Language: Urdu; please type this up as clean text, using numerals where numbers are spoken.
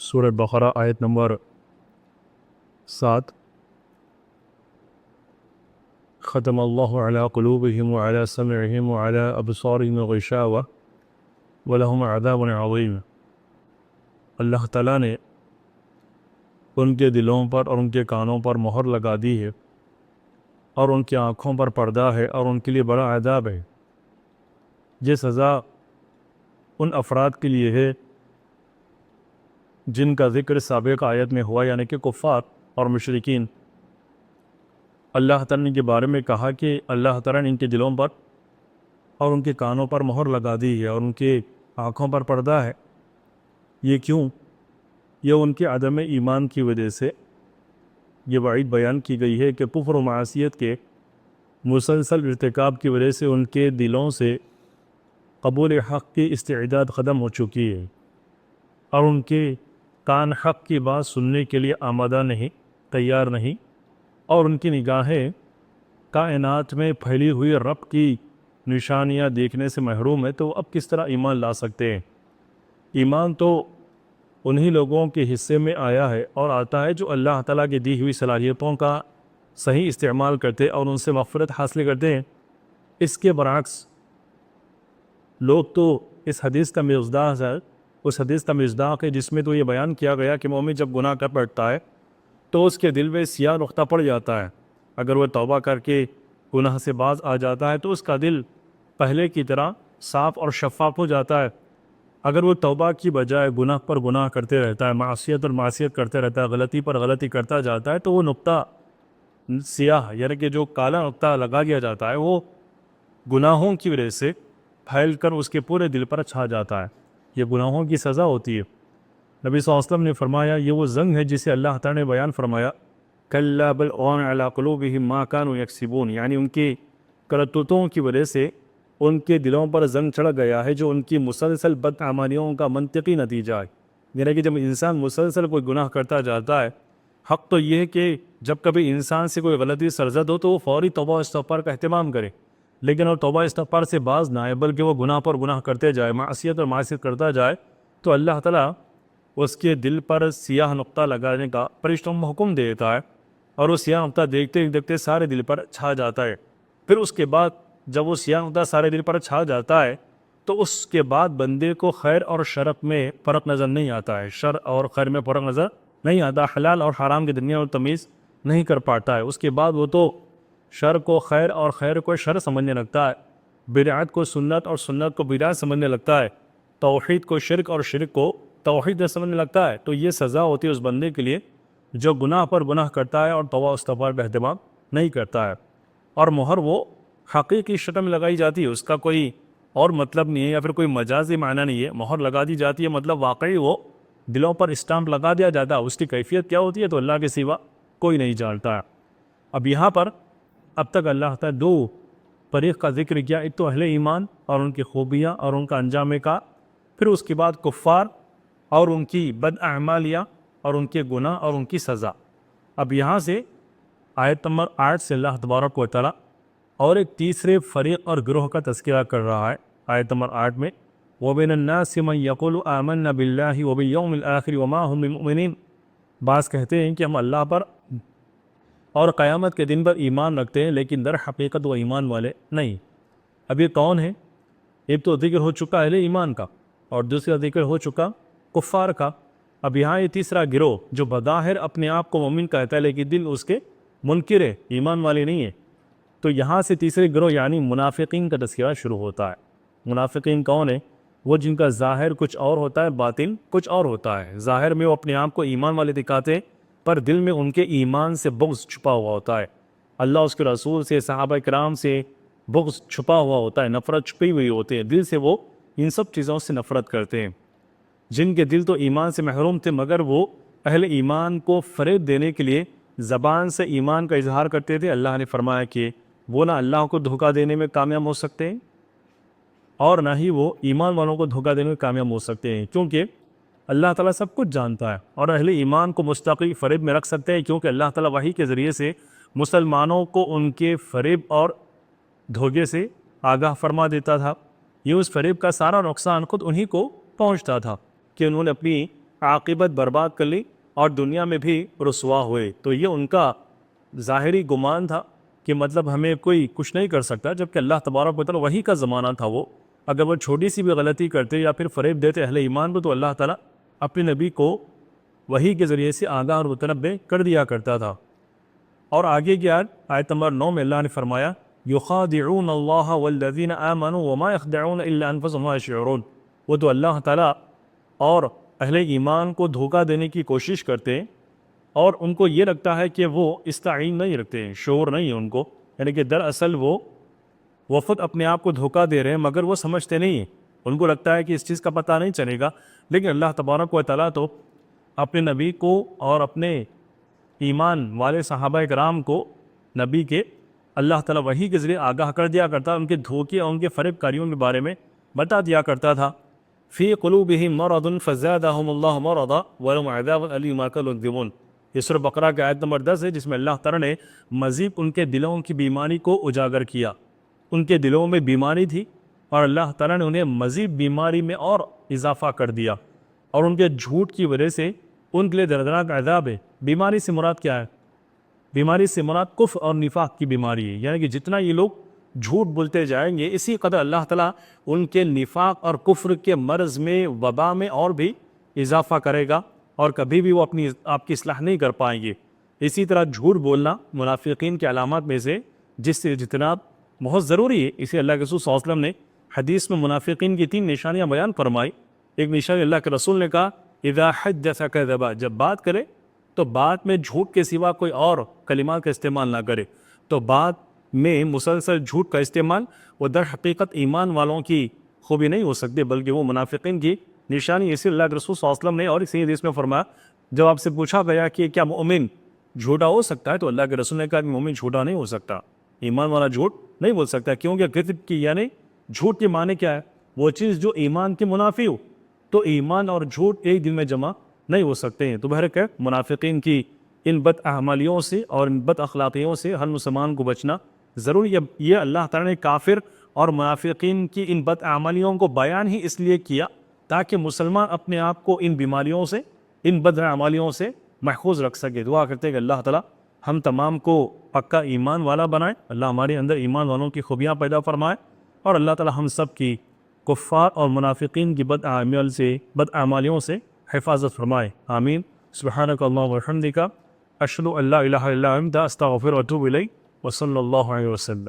سورہ بقرہ آیت نمبر 7۔ ختم اللہ علی قلوبہم وعلی سمعہم وعلی ابصارہم غشاوہ ولہم عذاب عظیم۔ اللہ تعالیٰ نے ان کے دلوں پر اور ان کے کانوں پر مہر لگا دی ہے، اور ان کی آنکھوں پر پردہ ہے، اور ان کے لیے بڑا عذاب ہے۔ یہ سزا ان افراد کے لیے ہے جن کا ذکر سابق آیت میں ہوا، یعنی کہ کفار اور مشرکین۔ اللہ تعالیٰ نے کے بارے میں کہا کہ اللہ تعالیٰ نے ان کے دلوں پر اور ان کے کانوں پر مہر لگا دی ہے، اور ان کے آنکھوں پر پردہ ہے۔ یہ کیوں؟ یہ ان کے عدم ایمان کی وجہ سے یہ وعید بیان کی گئی ہے کہ کفر و معصیت کے مسلسل ارتکاب کی وجہ سے ان کے دلوں سے قبول حق کی استعداد ختم ہو چکی ہے، اور ان کے کان حق کی بات سننے کے لیے آمادہ نہیں، تیار نہیں، اور ان کی نگاہیں کائنات میں پھیلی ہوئی رب کی نشانیاں دیکھنے سے محروم ہے۔ تو اب کس طرح ایمان لا سکتے ہیں؟ ایمان تو انہی لوگوں کے حصے میں آیا ہے اور آتا ہے جو اللہ تعالیٰ کی دی ہوئی صلاحیتوں کا صحیح استعمال کرتے اور ان سے مغفرت حاصل کرتے ہیں۔ اس کے برعکس لوگ تو اس حدیث کا مصداق ہے، اس حدیث کا مصداق ہے جس میں تو یہ بیان کیا گیا کہ مومن جب گناہ کر بیٹھتا ہے تو اس کے دل میں سیاہ نقطہ پڑ جاتا ہے۔ اگر وہ توبہ کر کے گناہ سے باز آ جاتا ہے تو اس کا دل پہلے کی طرح صاف اور شفاف ہو جاتا ہے۔ اگر وہ توبہ کی بجائے گناہ پر گناہ کرتے رہتا ہے، معصیت اور معصیت کرتے رہتا ہے، غلطی پر غلطی کرتا جاتا ہے، تو وہ نقطہ سیاہ، یعنی کہ جو کالا نقطہ لگا دیا جاتا ہے، وہ گناہوں کی وجہ سے پھیل کر اس کے پورے دل پر چھا جاتا ہے۔ یہ گناہوں کی سزا ہوتی ہے۔ نبی صلی اللہ علیہ وسلم نے فرمایا یہ وہ زنگ ہے جسے اللہ تعالیٰ نے بیان فرمایا کَلَّا بَلْ رَانَ عَلَىٰ قُلُوبِهِم مَا كَانُوا يَكْسِبُونَ، یعنی ان کی کرتوتوں کی وجہ سے ان کے دلوں پر زنگ چڑھ گیا ہے، جو ان کی مسلسل بدعمالیوں کا منطقی نتیجہ ہے۔ یعنی کہ جب انسان مسلسل کوئی گناہ کرتا جاتا ہے، حق تو یہ ہے کہ جب کبھی انسان سے کوئی غلطی سرزد ہو تو وہ فوری توبہ و استغفار کا اہتمام کرے، لیکن وہ توبہ استغفار سے باز نہ آئے بلکہ وہ گناہ پر گناہ کرتے جائے، معصیت اور معصیت کرتا جائے، تو اللہ تعالیٰ اس کے دل پر سیاہ نقطہ لگانے کا فرشتوں کو حکم دیتا ہے، اور وہ سیاہ نقطہ دیکھتے دیکھتے سارے دل پر چھا جاتا ہے۔ پھر اس کے بعد جب وہ سیاہ نقطہ سارے دل پر چھا جاتا ہے تو اس کے بعد بندے کو خیر اور شر میں فرق نظر نہیں آتا ہے، شر اور خیر میں فرق نظر نہیں آتا، حلال اور حرام کی درمیان اور تمیز نہیں کر پاتا ہے۔ اس کے بعد وہ تو شر کو خیر اور خیر کو شر سمجھنے لگتا ہے، بدعت کو سنت اور سنت کو بدعت سمجھنے لگتا ہے، توحید کو شرک اور شرک کو توحید سمجھنے لگتا ہے۔ تو یہ سزا ہوتی ہے اس بندے کے لیے جو گناہ پر گناہ کرتا ہے اور توبہ استغفار کا اہتمام نہیں کرتا ہے، اور مہر وہ حقیقی شکل میں لگائی جاتی ہے، اس کا کوئی اور مطلب نہیں ہے یا پھر کوئی مجازی معنی نہیں ہے۔ مہر لگا دی جاتی ہے مطلب واقعی وہ دلوں پر اسٹامپ لگا دیا جاتا ہے۔ اس کی کیفیت کیا ہوتی ہے تو اللہ کے سوا کوئی نہیں جانتا ہے۔ اب یہاں پر اب تک اللہ تعالیٰ دو فریق کا ذکر کیا، ایک تو اہل ایمان اور ان کی خوبیاں اور ان کا انجام کا، پھر اس کے بعد کفار اور ان کی بد اعمالیاں اور ان کے گناہ اور ان کی سزا۔ اب یہاں سے آیت نمبر 8 سے اللہ تبارک و تعالیٰ اور ایک تیسرے فریق اور گروہ کا تذکرہ کر رہا ہے۔ آیت نمبر 8 میں وَمِنَ النَّاسِ مَن يَقُولُ آمَنَّا بِاللَّهِ وَبِالْيَوْمِ الْآخِرِ وَمَا هُم بِمُؤْمِنِينَ۔ بعض کہتے ہیں کہ ہم اللہ پر اور قیامت کے دن پر ایمان رکھتے ہیں، لیکن در حقیقت وہ ایمان والے نہیں۔ اب یہ کون ہے؟ ایک تو ذکر ہو چکا اہل ایمان کا، اور دوسرا ذکر ہو چکا کفار کا۔ اب یہاں یہ تیسرا گروہ جو بظاہر اپنے آپ کو مومن کہتا ہے لیکن دل اس کے منکر ہے، ایمان والے نہیں ہے، تو یہاں سے تیسرے گروہ یعنی منافقین کا تذکرہ شروع ہوتا ہے۔ منافقین کون ہیں؟ وہ جن کا ظاہر کچھ اور ہوتا ہے، باطن کچھ اور ہوتا ہے۔ ظاہر میں وہ اپنے آپ کو ایمان والے دکھاتے ہیں، پر دل میں ان کے ایمان سے بغض چھپا ہوا ہوتا ہے، اللہ اس کے رسول سے، صحابہ کرام سے بغض چھپا ہوا ہوتا ہے، نفرت چھپی ہوئی ہوتی ہے، دل سے وہ ان سب چیزوں سے نفرت کرتے ہیں۔ جن کے دل تو ایمان سے محروم تھے مگر وہ اہل ایمان کو فریب دینے کے لیے زبان سے ایمان کا اظہار کرتے تھے، اللہ نے فرمایا کہ وہ نہ اللہ کو دھوکہ دینے میں کامیاب ہو سکتے ہیں اور نہ ہی وہ ایمان والوں کو دھوکہ دینے میں کامیاب ہو سکتے ہیں، کیونکہ اللہ تعالیٰ سب کچھ جانتا ہے، اور اہل ایمان کو مستقل فریب میں رکھ سکتے ہیں کیونکہ اللہ تعالیٰ وحی کے ذریعے سے مسلمانوں کو ان کے فریب اور دھوکے سے آگاہ فرما دیتا تھا۔ یہ اس فریب کا سارا نقصان خود انہی کو پہنچتا تھا کہ انہوں نے اپنی عاقبت برباد کر لی اور دنیا میں بھی رسوا ہوئے۔ تو یہ ان کا ظاہری گمان تھا کہ مطلب ہمیں کوئی کچھ نہیں کر سکتا، جبکہ اللہ تبارک و تعالیٰ وہی کا زمانہ تھا وہ، اگر وہ چھوٹی سی بھی غلطی کرتے یا پھر فریب دیتے اہل ایمان کو تو اللہ تعالیٰ اپنے نبی کو وحی کے ذریعے سے آگاہ اور متنبع کر دیا کرتا تھا۔ اور آگے کی آیت نمبر 9 میں اللہ نے فرمایا یخادعون اللہ والذین آمنوا وما یخدعون الا انفسهم وما یشعرون، وہ تو اللہ تعالیٰ اور اہل ایمان کو دھوکہ دینے کی کوشش کرتے ہیں اور ان کو یہ لگتا ہے کہ وہ استعین نہیں رکھتے ہیں، شعور نہیں ہے ان کو، یعنی کہ دراصل وہ وفد اپنے آپ کو دھوکہ دے رہے ہیں مگر وہ سمجھتے نہیں ہیں، ان کو لگتا ہے کہ اس چیز کا پتہ نہیں چلے گا۔ لیکن اللہ تبارک و تعالیٰ تو اپنے نبی کو اور اپنے ایمان والے صحابہ کرام کو نبی کے اللہ تعالیٰ وحی کے ذریعے آگاہ کر دیا کرتا، ان کے دھوکے اور ان کے فریب کاریوں کے بارے میں بتا دیا کرتا تھا۔ فی قلوبہم مرض فزادہم اللہ مرضا ولہم عذاب علیم بما کانوا یکذبون، یہ سورہ بقرہ کی آیت نمبر 10 ہے، جس میں اللہ تعالیٰ نے مزید ان کے دلوں کی بیماری کو اجاگر کیا۔ ان کے دلوں میں بیماری تھی اور اللہ تعالیٰ نے انہیں مزید بیماری میں اور اضافہ کر دیا، اور ان کے جھوٹ کی وجہ سے ان کے لیے دردناک عذاب ہے۔ بیماری سے مراد کیا ہے؟ بیماری سے مراد کفر اور نفاق کی بیماری ہے، یعنی کہ جتنا یہ لوگ جھوٹ بولتے جائیں گے اسی قدر اللہ تعالیٰ ان کے نفاق اور کفر کے مرض میں، وبا میں اور بھی اضافہ کرے گا، اور کبھی بھی وہ آپ کی اصلاح نہیں کر پائیں گے۔ اسی طرح جھوٹ بولنا منافقین کے علامات میں سے جس سے اجتناب بہت ضروری ہے۔ اسے اللہ کے رسول صلی اللہ علیہ وسلم نے حدیث میں منافقین کی 3 نشانیاں بیان فرمائی۔ ایک نشانی اللہ کے رسول نے کہا اذا حدث کذب، جب بات کرے تو بات میں جھوٹ کے سوا کوئی اور کلمات کا استعمال نہ کرے۔ تو بات میں مسلسل جھوٹ کا استعمال وہ در حقیقت ایمان والوں کی خوبی نہیں ہو سکتی، بلکہ وہ منافقین کی نشانی۔ اسی اللہ کے رسول صلی اللہ علیہ وسلم نے اور اسی حدیث میں فرمایا، جب آپ سے پوچھا گیا کہ کیا مومن جھوٹا ہو سکتا ہے تو اللہ کے رسول نے کہا کہ مومن جھوٹا نہیں ہو سکتا، ایمان والا جھوٹ نہیں بول سکتا، کیونکہ کذب کی یعنی جھوٹ کے معنی کیا ہے؟ وہ چیز جو ایمان کے منافی ہو، تو ایمان اور جھوٹ ایک دن میں جمع نہیں ہو سکتے ہیں۔ تو بہرکہ منافقین کی ان بد اعمالیوں سے اور ان بد اخلاقیوں سے ہر مسلمان کو بچنا ضروری ہے۔ یہ اللہ تعالیٰ نے کافر اور منافقین کی ان بد اعمالیوں کو بیان ہی اس لیے کیا تاکہ مسلمان اپنے آپ کو ان بیماریوں سے، ان بد اعمالیوں سے محفوظ رکھ سکے۔ دعا کرتے ہیں کہ اللہ تعالیٰ ہم تمام کو پکا ایمان والا بنائے، اللہ ہمارے اندر ایمان والوں کی خوبیاں پیدا فرمائے، اور اللہ تعالیٰ ہم سب کی کفار اور منافقین کی بد اعمالیوں سے حفاظت فرمائے، آمین۔ سبحانک اللہم وبحمدک، اشہد ان لا الہ الا انت، استغفرک و اتوب الیک، وصلی اللہ علیہ وسلم۔